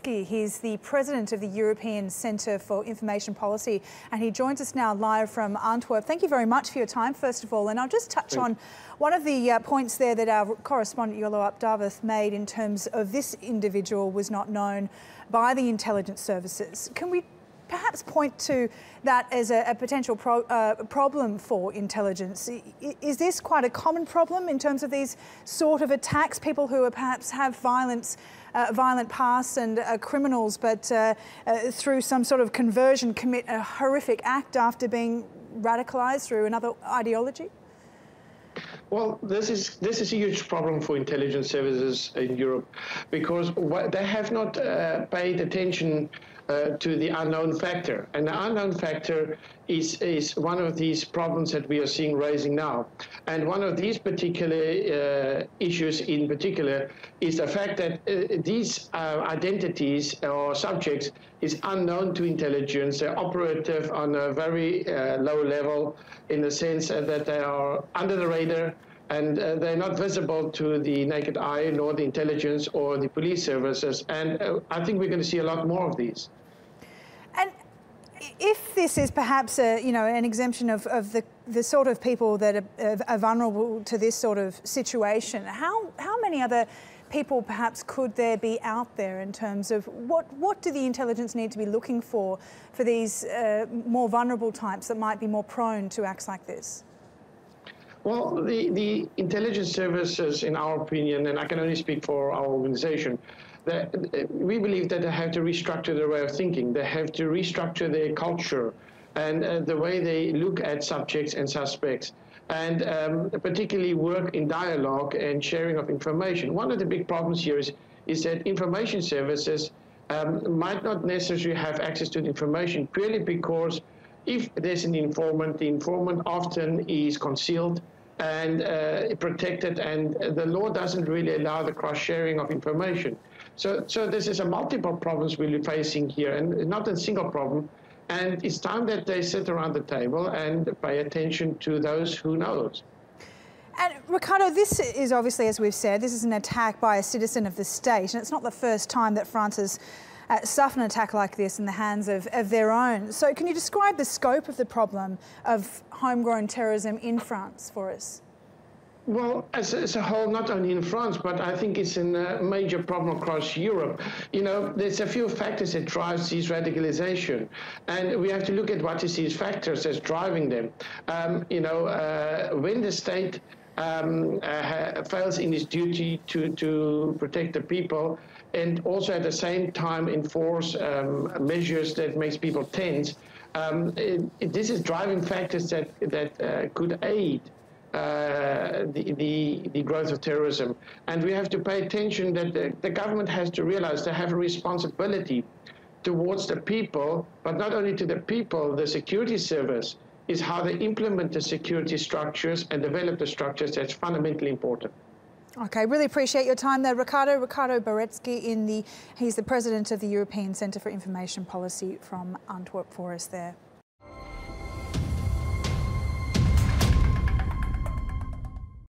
Baretsky. He's the president of the European Centre for Information Policy, and he joins us now live from Antwerp. Thank you very much for your time, first of all. And I'll just touch on one of the points there that our correspondent Yolo Updavith made in terms of this individual was not known by the intelligence services. Can we perhaps point to that as a potential problem for intelligence? Is this quite a common problem in terms of these sort of attacks? People who are perhaps have violent pasts and are criminals, but through some sort of conversion commit a horrific act after being radicalised through another ideology? Well, this is a huge problem for intelligence services in Europe, because they have not paid attention to the unknown factor. And the unknown factor is one of these problems that we are seeing rising now. And one of these particular issues in particular is the fact that these identities or subjects is unknown to intelligence. They're operative on a very low level, in the sense that they are under the radar, and they're not visible to the naked eye, nor the intelligence or the police services. And I think we're going to see a lot more of these. And if this is perhaps an exemption of the sort of people that are vulnerable to this sort of situation, how many other people perhaps could there be out there in terms of what do the intelligence need to be looking for these more vulnerable types that might be more prone to acts like this? Well, the intelligence services, in our opinion, and I can only speak for our organization, we believe that they have to restructure their way of thinking. They have to restructure their culture and the way they look at subjects and suspects, and particularly work in dialogue and sharing of information. One of the big problems here is that information services might not necessarily have access to the information, purely because if there's an informant, the informant often is concealed and protected, and the law doesn't really allow the cross-sharing of information. So this is a multiple problems we're facing here, and not a single problem. And it's time that they sit around the table and pay attention to those who knows. And Ricardo, this is obviously, as we've said, this is an attack by a citizen of the state, and it's not the first time that France has suffered an attack like this in the hands of their own. So can you describe the scope of the problem of homegrown terrorism in France for us? Well, as a whole, not only in France, but I think it's a major problem across Europe. You know, there's a few factors that drives this radicalization, and we have to look at what is these factors that's driving them. When the state fails in its duty to protect the people, and also at the same time enforce measures that makes people tense, this is driving factors that could aid the growth of terrorism. And we have to pay attention that the government has to realize they have a responsibility towards the people, but not only to the people. The security service is how they implement the security structures and develop the structures. That's fundamentally important. Okay, really appreciate your time there, Ricardo Baretsky. He's the president of the European Centre for Information Policy from Antwerp for us there.